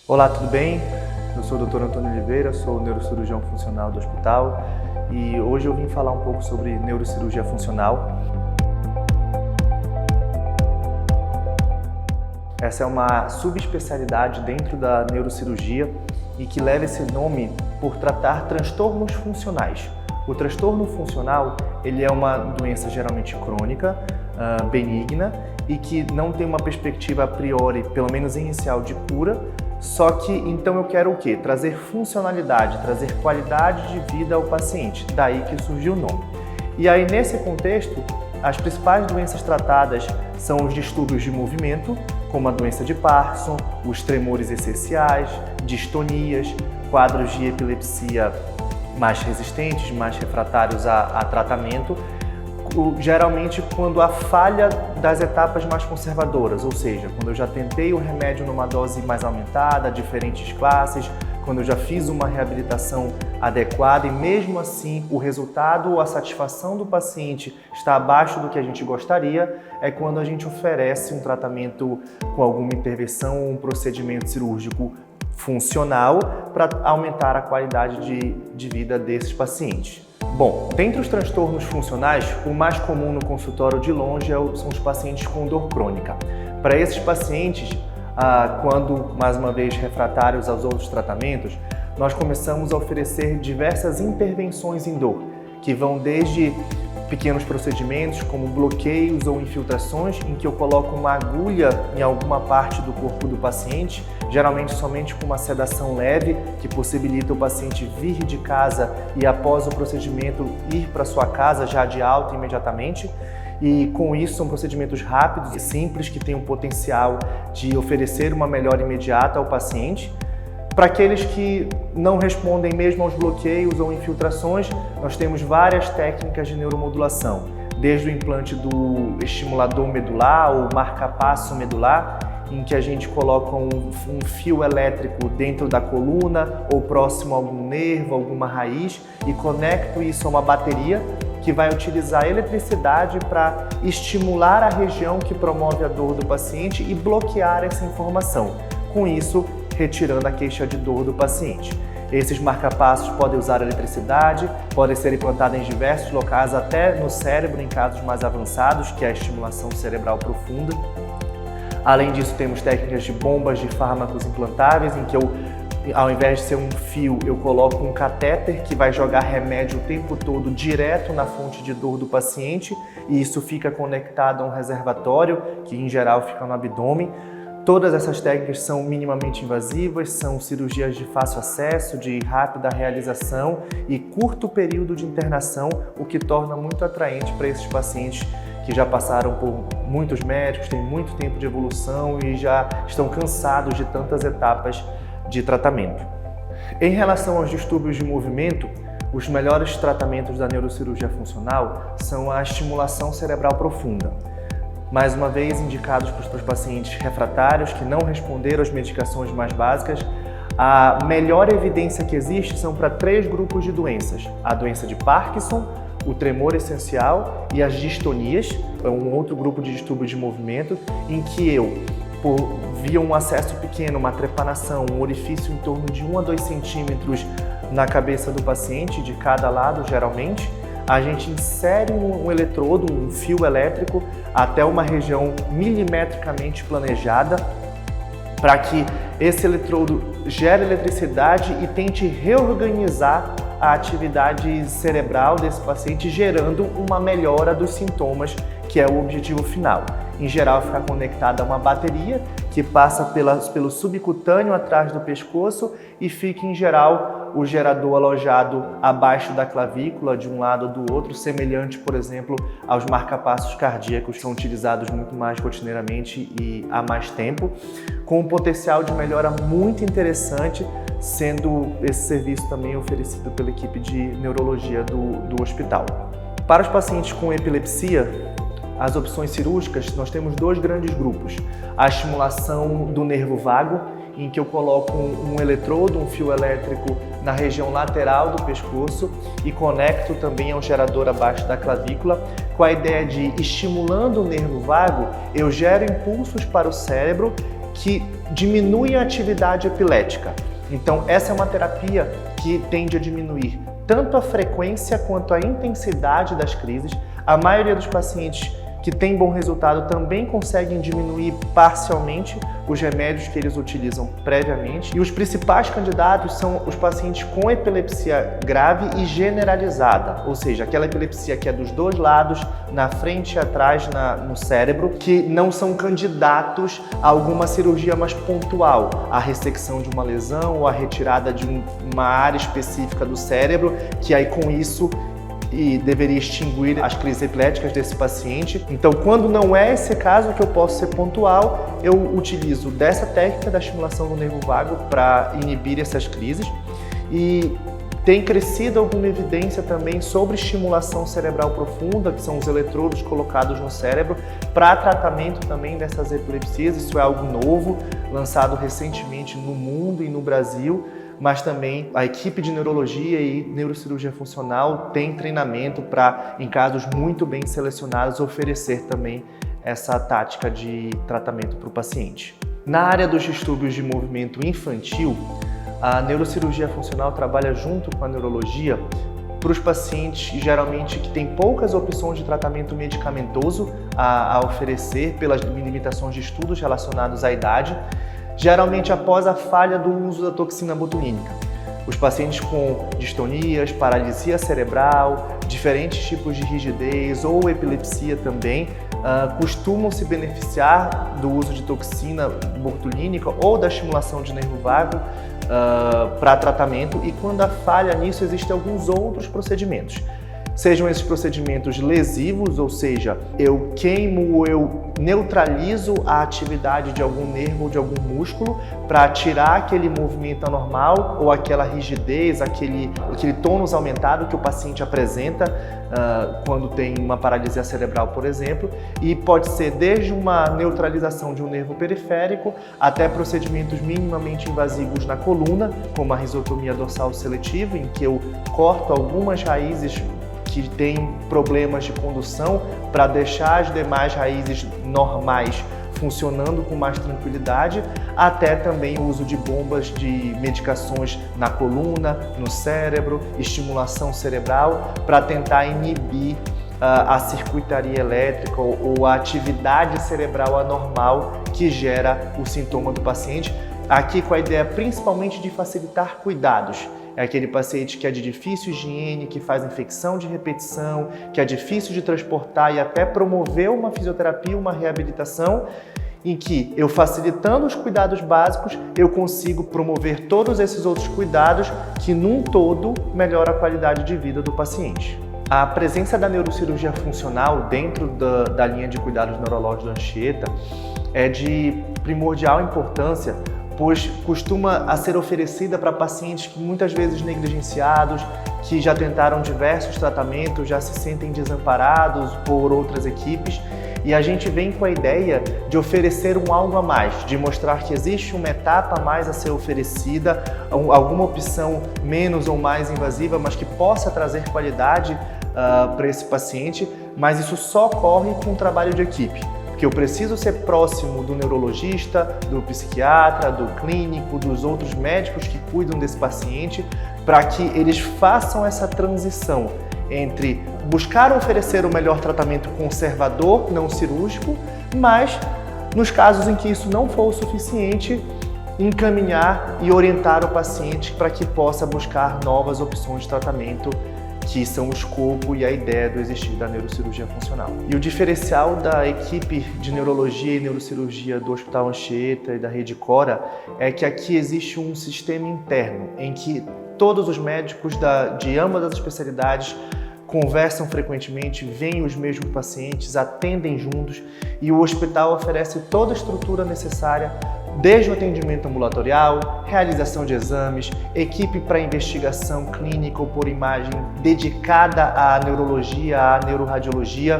Olá, tudo bem? Eu sou o Dr. Antônio Oliveira, sou neurocirurgião funcional do hospital e hoje eu vim falar um pouco sobre neurocirurgia funcional. Essa é uma subespecialidade dentro da neurocirurgia e que leva esse nome por tratar transtornos funcionais. O transtorno funcional ele é uma doença geralmente crônica, benigna e que não tem uma perspectiva a priori, pelo menos inicial, de cura. Só que então eu quero o quê? Trazer funcionalidade, trazer qualidade de vida ao paciente, daí que surgiu o nome. E aí nesse contexto, as principais doenças tratadas são os distúrbios de movimento, como a doença de Parkinson, os tremores essenciais, distonias, quadros de epilepsia mais resistentes, mais refratários a tratamento, geralmente quando há falha das etapas mais conservadoras, ou seja, quando eu já tentei o remédio numa dose mais aumentada, diferentes classes, quando eu já fiz uma reabilitação adequada e mesmo assim o resultado ou a satisfação do paciente está abaixo do que a gente gostaria, é quando a gente oferece um tratamento com alguma intervenção ou um procedimento cirúrgico funcional para aumentar a qualidade de vida desses pacientes. Bom, dentre os transtornos funcionais, o mais comum no consultório de longe são os pacientes com dor crônica. Para esses pacientes, quando, mais uma vez, refratários aos outros tratamentos, nós começamos a oferecer diversas intervenções em dor, que vão desde pequenos procedimentos como bloqueios ou infiltrações, em que eu coloco uma agulha em alguma parte do corpo do paciente, geralmente somente com uma sedação leve, que possibilita o paciente vir de casa e após o procedimento ir para sua casa já de alta imediatamente. E com isso são procedimentos rápidos e simples que têm o potencial de oferecer uma melhora imediata ao paciente. Para aqueles que não respondem mesmo aos bloqueios ou infiltrações, nós temos várias técnicas de neuromodulação, desde o implante do estimulador medular ou marca-passo medular, em que a gente coloca um fio elétrico dentro da coluna ou próximo a algum nervo, alguma raiz e conecto isso a uma bateria que vai utilizar a eletricidade para estimular a região que promove a dor do paciente e bloquear essa informação. Com isso, retirando a queixa de dor do paciente. Esses marca-passos podem usar eletricidade, podem ser implantados em diversos locais, até no cérebro em casos mais avançados, que é a estimulação cerebral profunda. Além disso, temos técnicas de bombas de fármacos implantáveis, em que ao invés de ser um fio, eu coloco um catéter que vai jogar remédio o tempo todo direto na fonte de dor do paciente e isso fica conectado a um reservatório, que em geral fica no abdômen. Todas essas técnicas são minimamente invasivas, são cirurgias de fácil acesso, de rápida realização e curto período de internação, o que torna muito atraente para esses pacientes que já passaram por muitos médicos, têm muito tempo de evolução e já estão cansados de tantas etapas de tratamento. Em relação aos distúrbios de movimento, os melhores tratamentos da neurocirurgia funcional são a estimulação cerebral profunda. Mais uma vez, indicados para os pacientes refratários que não responderam às medicações mais básicas. A melhor evidência que existe são para 3 grupos de doenças: a doença de Parkinson, o tremor essencial e as distonias, é um outro grupo de distúrbio de movimento, em que via um acesso pequeno, uma trepanação, um orifício em torno de 1 a 2 centímetros na cabeça do paciente, de cada lado geralmente, a gente insere um eletrodo, um fio elétrico, até uma região milimetricamente planejada, para que esse eletrodo gere eletricidade e tente reorganizar a atividade cerebral desse paciente, gerando uma melhora dos sintomas, que é o objetivo final. Em geral, ficar conectada a uma bateria que passa pelo subcutâneo atrás do pescoço e fica, em geral, o gerador alojado abaixo da clavícula, de um lado ou do outro, semelhante, por exemplo, aos marca-passos cardíacos que são utilizados muito mais rotineiramente e há mais tempo, com um potencial de melhora muito interessante, sendo esse serviço também oferecido pela equipe de neurologia do hospital. Para os pacientes com epilepsia, as opções cirúrgicas, nós temos 2 grandes grupos. A estimulação do nervo vago, em que eu coloco um eletrodo, um fio elétrico na região lateral do pescoço e conecto também ao gerador abaixo da clavícula, com a ideia de, estimulando o nervo vago, eu gero impulsos para o cérebro que diminui a atividade epilética. Então, essa é uma terapia que tende a diminuir tanto a frequência quanto a intensidade das crises. A maioria dos pacientes que tem bom resultado também conseguem diminuir parcialmente os remédios que eles utilizam previamente. E os principais candidatos são os pacientes com epilepsia grave e generalizada, ou seja, aquela epilepsia que é dos dois lados, na frente e atrás no cérebro, que não são candidatos a alguma cirurgia mais pontual, a ressecção de uma lesão ou a retirada de uma área específica do cérebro, que aí com isso deveria extinguir as crises epiléticas desse paciente. Então, quando não é esse caso que eu posso ser pontual, eu utilizo dessa técnica da estimulação do nervo vago para inibir essas crises. E tem crescido alguma evidência também sobre estimulação cerebral profunda, que são os eletrodos colocados no cérebro, para tratamento também dessas epilepsias. Isso é algo novo, lançado recentemente no mundo e no Brasil, mas também a equipe de neurologia e neurocirurgia funcional tem treinamento para, em casos muito bem selecionados, oferecer também essa tática de tratamento para o paciente. Na área dos distúrbios de movimento infantil, a neurocirurgia funcional trabalha junto com a neurologia para os pacientes, geralmente, que têm poucas opções de tratamento medicamentoso a oferecer pelas limitações de estudos relacionados à idade, geralmente após a falha do uso da toxina botulínica. Os pacientes com distonias, paralisia cerebral, diferentes tipos de rigidez ou epilepsia também costumam se beneficiar do uso de toxina botulínica ou da estimulação de nervo vago para tratamento, e quando há falha nisso, existem alguns outros procedimentos. Sejam esses procedimentos lesivos, ou seja, eu queimo ou eu neutralizo a atividade de algum nervo ou de algum músculo para tirar aquele movimento anormal ou aquela rigidez, aquele tônus aumentado que o paciente apresenta quando tem uma paralisia cerebral, por exemplo, e pode ser desde uma neutralização de um nervo periférico até procedimentos minimamente invasivos na coluna, como a risotomia dorsal seletiva, em que eu corto algumas raízes que têm problemas de condução para deixar as demais raízes normais funcionando com mais tranquilidade, até também o uso de bombas de medicações na coluna, no cérebro, estimulação cerebral, para tentar inibir a circuitaria elétrica ou a atividade cerebral anormal que gera o sintoma do paciente, aqui com a ideia principalmente de facilitar cuidados. É aquele paciente que é de difícil higiene, que faz infecção de repetição, que é difícil de transportar e até promover uma fisioterapia, uma reabilitação, em que eu, facilitando os cuidados básicos, eu consigo promover todos esses outros cuidados que, num todo, melhora a qualidade de vida do paciente. A presença da neurocirurgia funcional dentro da linha de cuidados neurológicos da Anchieta é de primordial importância, pois costuma a ser oferecida para pacientes que muitas vezes negligenciados, que já tentaram diversos tratamentos, já se sentem desamparados por outras equipes, e a gente vem com a ideia de oferecer um algo a mais, de mostrar que existe uma etapa a mais a ser oferecida, alguma opção menos ou mais invasiva, mas que possa trazer qualidade para esse paciente, mas isso só ocorre com o trabalho de equipe. Porque eu preciso ser próximo do neurologista, do psiquiatra, do clínico, dos outros médicos que cuidam desse paciente, para que eles façam essa transição entre buscar oferecer o melhor tratamento conservador, não cirúrgico, mas nos casos em que isso não for o suficiente, encaminhar e orientar o paciente para que possa buscar novas opções de tratamento, que são o escopo e a ideia do existir da neurocirurgia funcional. E o diferencial da equipe de neurologia e neurocirurgia do Hospital Anchieta e da Rede Cora é que aqui existe um sistema interno em que todos os médicos de ambas as especialidades conversam frequentemente, veem os mesmos pacientes, atendem juntos, e o hospital oferece toda a estrutura necessária, desde o atendimento ambulatorial, realização de exames, equipe para investigação clínica ou por imagem dedicada à neurologia, à neuroradiologia,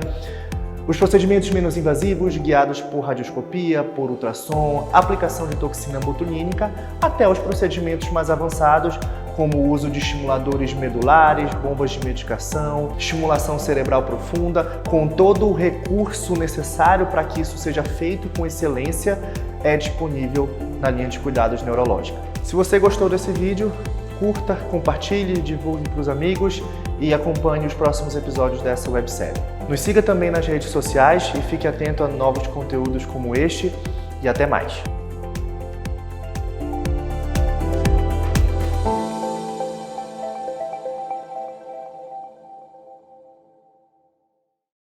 os procedimentos menos invasivos, guiados por radioscopia, por ultrassom, aplicação de toxina botulínica, até os procedimentos mais avançados, como o uso de estimuladores medulares, bombas de medicação, estimulação cerebral profunda, com todo o recurso necessário para que isso seja feito com excelência, é disponível na linha de cuidados neurológica. Se você gostou desse vídeo, curta, compartilhe, divulgue para os amigos e acompanhe os próximos episódios dessa websérie. Nos siga também nas redes sociais e fique atento a novos conteúdos como este e até mais!